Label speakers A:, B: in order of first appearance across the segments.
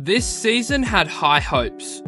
A: This season had high hopes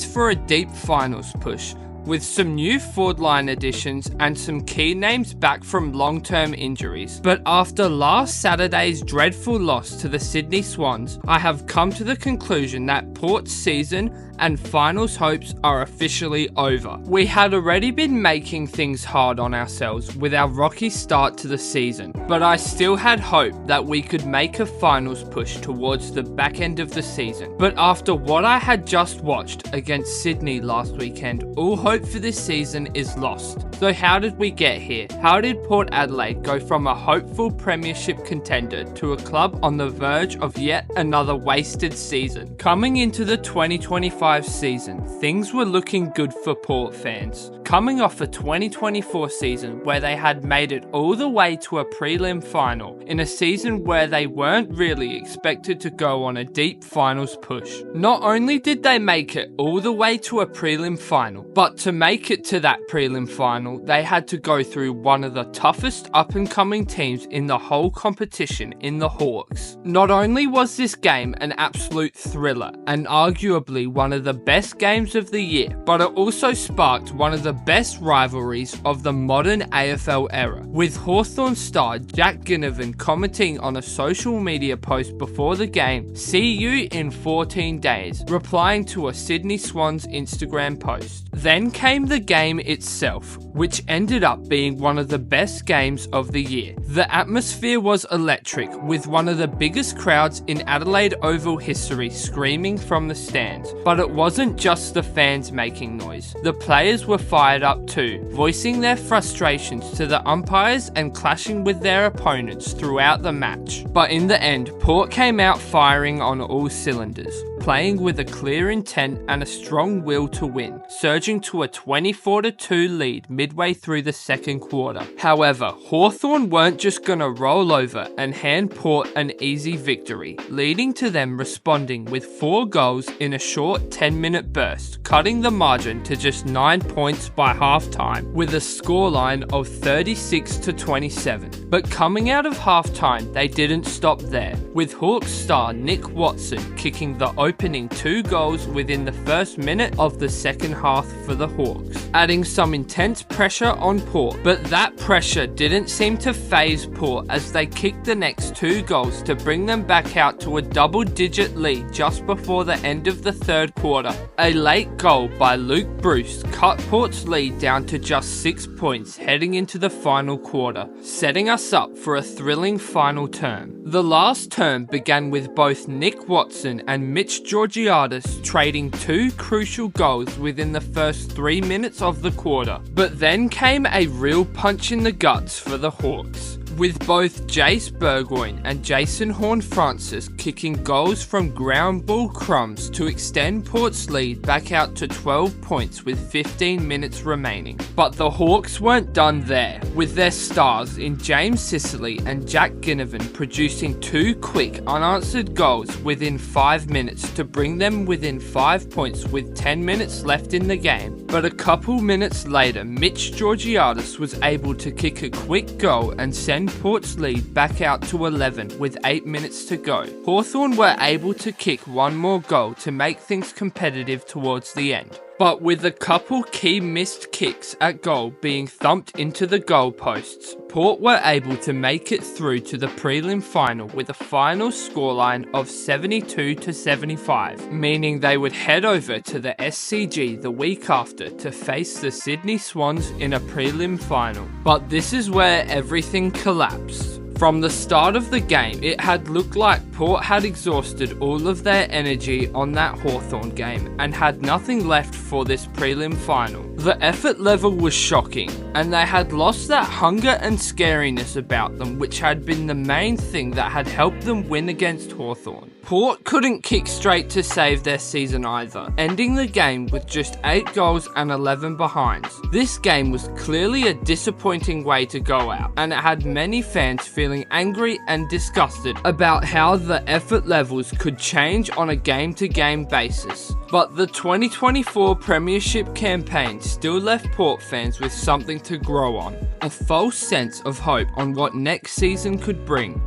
A: for a deep finals push, with some new forward line additions and some key names back from long-term injuries. But after last Saturday's dreadful loss to the Sydney Swans, I have come to the conclusion that Port's season and finals hopes are officially over. We had already been making things hard on ourselves with our rocky start to the season, but I still had hope that we could make a finals push towards the back end of the season. But after what I had just watched against Sydney last weekend, all hope for this season is lost. So how did we get here? How did Port Adelaide go from a hopeful premiership contender to a club on the verge of yet another wasted season? Coming into the 2025 season, things were looking good for Port fans. Coming off a 2024 season where they had made it all the way to a prelim final, in a season where they weren't really expected to go on a deep finals push. Not only did they make it all the way to a prelim final, but to make it to that prelim final, they had to go through one of the toughest up-and-coming teams in the whole competition in the Hawks. Not only was this game an absolute thriller and arguably one of the best games of the year, but it also sparked one of the best rivalries of the modern AFL era, with Hawthorn star Jack Ginnivan commenting on a social media post before the game, "See you in 14 days," replying to a Sydney Swans Instagram post. Then came the game itself, which ended up being one of the best games of the year. The atmosphere was electric, with one of the biggest crowds in Adelaide Oval history screaming from the stands. But it wasn't just the fans making noise. The players were fired up too, voicing their frustrations to the umpires and clashing with their opponents throughout the match. But in the end, Port came out firing on all cylinders, playing with a clear intent and a strong will to win, surging to a 24-2 lead midway through the second quarter. However, Hawthorn weren't just gonna roll over and hand Port an easy victory, leading to them responding with 4 goals in a short 10-minute burst, cutting the margin to just 9 points by halftime, with a scoreline of 36-27. But coming out of halftime, they didn't stop there, with Hawks star Nick Watson kicking the opening 2 goals within the first minute of the second half for the Hawks, adding some intense pressure on Port. But that pressure didn't seem to faze Port as they kicked the next 2 goals to bring them back out to a double-digit lead just before the end of the third quarter. A late goal by Luke Bruce cut Port's lead down to just 6 points heading into the final quarter, setting us up for a thrilling final term. The last term began with both Nick Watson and Mitch Georgiadis trading 2 crucial goals within the first 3 minutes of the quarter. But then came a real punch in the guts for the Hawks, with both Jace Burgoyne and Jason Horne-Francis kicking goals from ground ball crumbs to extend Port's lead back out to 12 points with 15 minutes remaining. But the Hawks weren't done there, with their stars in James Sicily and Jack Ginnivan producing 2 quick unanswered goals within 5 minutes to bring them within 5 points with 10 minutes left in the game. But a couple minutes later, Mitch Georgiadis was able to kick a quick goal and send Port's lead back out to 11 with 8 minutes to go. Hawthorn were able to kick 1 more goal to make things competitive towards the end. But with a couple key missed kicks at goal being thumped into the goalposts, Port were able to make it through to the prelim final with a final scoreline of 72-75, meaning they would head over to the SCG the week after to face the Sydney Swans in a prelim final. But this is where everything collapsed. From the start of the game, it had looked like Port had exhausted all of their energy on that Hawthorn game and had nothing left for this prelim final. The effort level was shocking, and they had lost that hunger and scariness about them, which had been the main thing that had helped them win against Hawthorn. Port couldn't kick straight to save their season either, ending the game with just 8 goals and 11 behinds. This game was clearly a disappointing way to go out, and it had many fans feeling angry and disgusted about how the effort levels could change on a game-to-game basis. But the 2024 Premiership campaign still left Port fans with something to grow on, a false sense of hope on what next season could bring.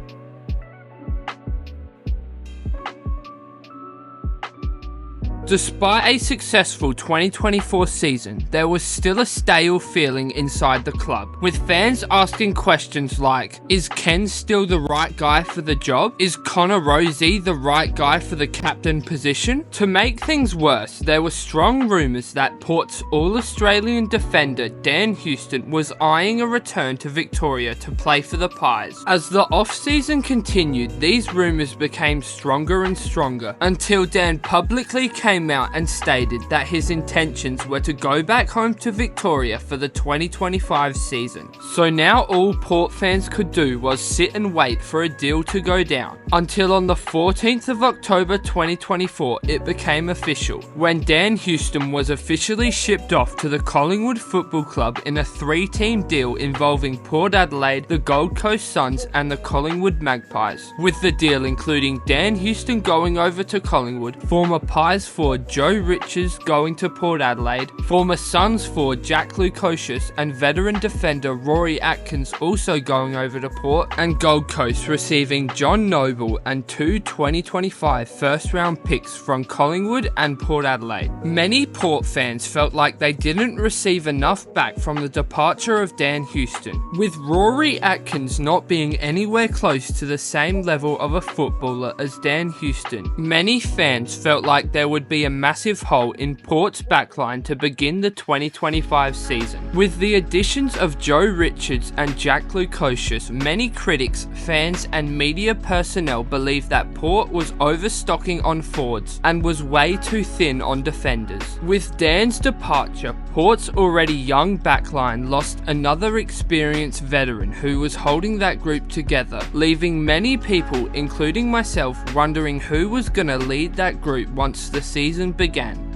A: Despite a successful 2024 season, there was still a stale feeling inside the club, with fans asking questions like, is Ken still the right guy for the job? Is Connor Rozee the right guy for the captain position? To make things worse, there were strong rumours that Port's All-Australian defender Dan Houston was eyeing a return to Victoria to play for the Pies. As the off-season continued, these rumours became stronger and stronger, until Dan publicly came out and stated that his intentions were to go back home to Victoria for the 2025 season. So now all Port fans could do was sit and wait for a deal to go down, until on the 14th of October 2024 it became official, when Dan Houston was officially shipped off to the Collingwood Football Club in a 3-team deal involving Port Adelaide, the Gold Coast Suns and the Collingwood Magpies, with the deal including Dan Houston going over to Collingwood, former Pies forward Joe Richards going to Port Adelaide, former Suns forward Jack Lukosius and veteran defender Rory Atkins also going over to Port, and Gold Coast receiving John Noble and 2 2025 first round picks from Collingwood and Port Adelaide. Many Port fans felt like they didn't receive enough back from the departure of Dan Houston, with Rory Atkins not being anywhere close to the same level of a footballer as Dan Houston. Many fans felt like there would be a massive hole in Port's backline to begin the 2025 season. With the additions of Joe Richards and Jack Lukosius, many critics, fans and media personnel believed that Port was overstocking on forwards and was way too thin on defenders. With Dan's departure, Port's already young backline lost another experienced veteran who was holding that group together, leaving many people, including myself, wondering who was going to lead that group once the season began.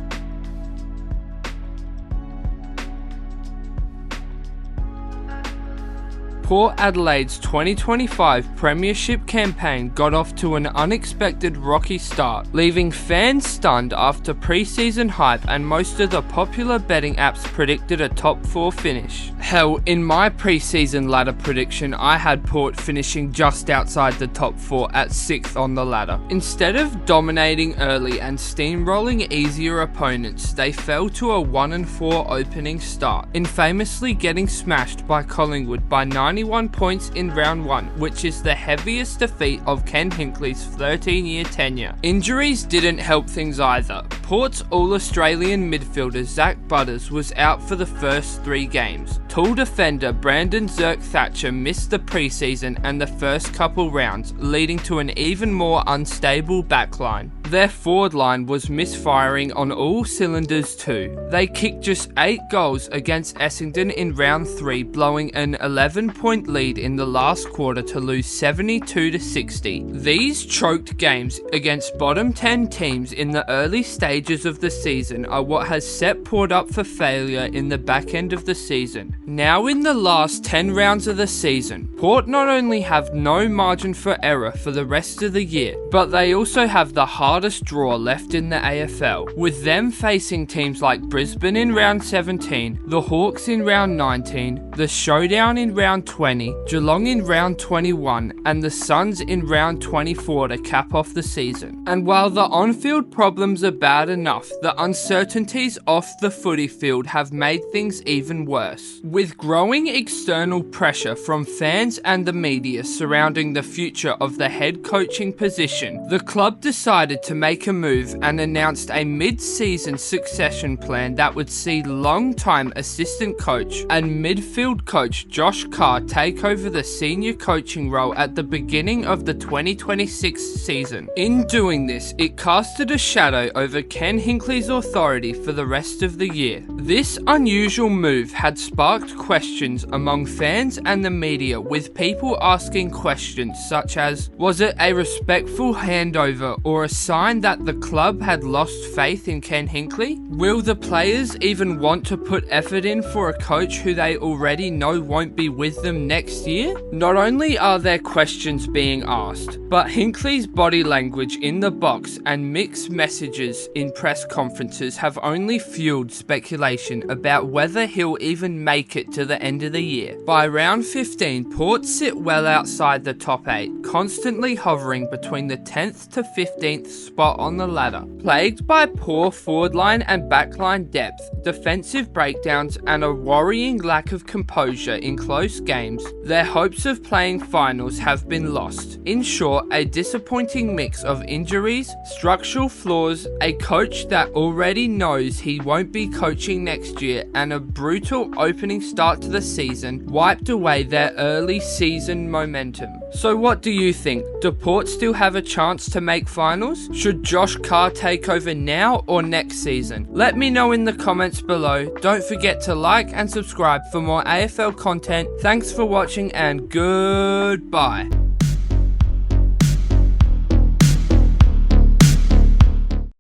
A: Port Adelaide's 2025 Premiership campaign got off to an unexpected rocky start, leaving fans stunned after pre-season hype and most of the popular betting apps predicted a top 4 finish. Hell, in my pre-season ladder prediction, I had Port finishing just outside the top 4 at 6th on the ladder. Instead of dominating early and steamrolling easier opponents, they fell to a 1-4 opening start, infamously getting smashed by Collingwood by 91 points in round 1, which is the heaviest defeat of Ken Hinkley's 13-year tenure. Injuries didn't help things either. Port's All-Australian midfielder Zach Butters was out for the first 3 games. Tall defender Brandon Zerk Thatcher missed the preseason and the first couple rounds, leading to an even more unstable backline. Their forward line was misfiring on all cylinders too. They kicked just 8 goals against Essendon in round 3, blowing an 11-point lead in the last quarter to lose 72-60. These choked games against bottom 10 teams in the early stages of the season are what has set Port up for failure in the back end of the season. Now in the last 10 rounds of the season, Port not only have no margin for error for the rest of the year, but they also have the hardest draw left in the AFL, with them facing teams like Brisbane in round 17, the Hawks in round 19, the Showdown in round 20, Geelong in round 21, and the Suns in round 24 to cap off the season. And while the on-field problems are bad enough, the uncertainties off the footy field have made things even worse. With growing external pressure from fans and the media surrounding the future of the head coaching position, the club decided to make a move and announced a mid-season succession plan that would see long-time assistant coach and midfield coach Josh Carr take over the senior coaching role at the beginning of the 2026 season. In doing this, it casted a shadow over Ken Hinkley's authority for the rest of the year. This unusual move had sparked questions among fans and the media, with people asking questions such as, was it a respectful handover or a sign that the club had lost faith in Ken Hinkley? Will the players even want to put effort in for a coach who they already know won't be with them next year? Not only are there questions being asked, but Hinkley's body language in the box and mixed messages in press conferences have only fueled speculation about whether he'll even make it to the end of the year. By round 15, Port sit well outside the top 8, constantly hovering between the 10th to 15th spot on the ladder. Plagued by poor forward line and backline depth, defensive breakdowns, and a worrying lack of composure in close games, their hopes of playing finals have been lost. In short, a disappointing mix of injuries, structural flaws, a coach that already knows he won't be coaching next year, and a brutal opening start to the season wiped away their early season momentum. So what do you think? Do Port still have a chance to make finals? Should Josh Carr take over now or next season? Let me know in the comments below. Don't forget to like and subscribe for more AFL content. Thanks for watching and goodbye.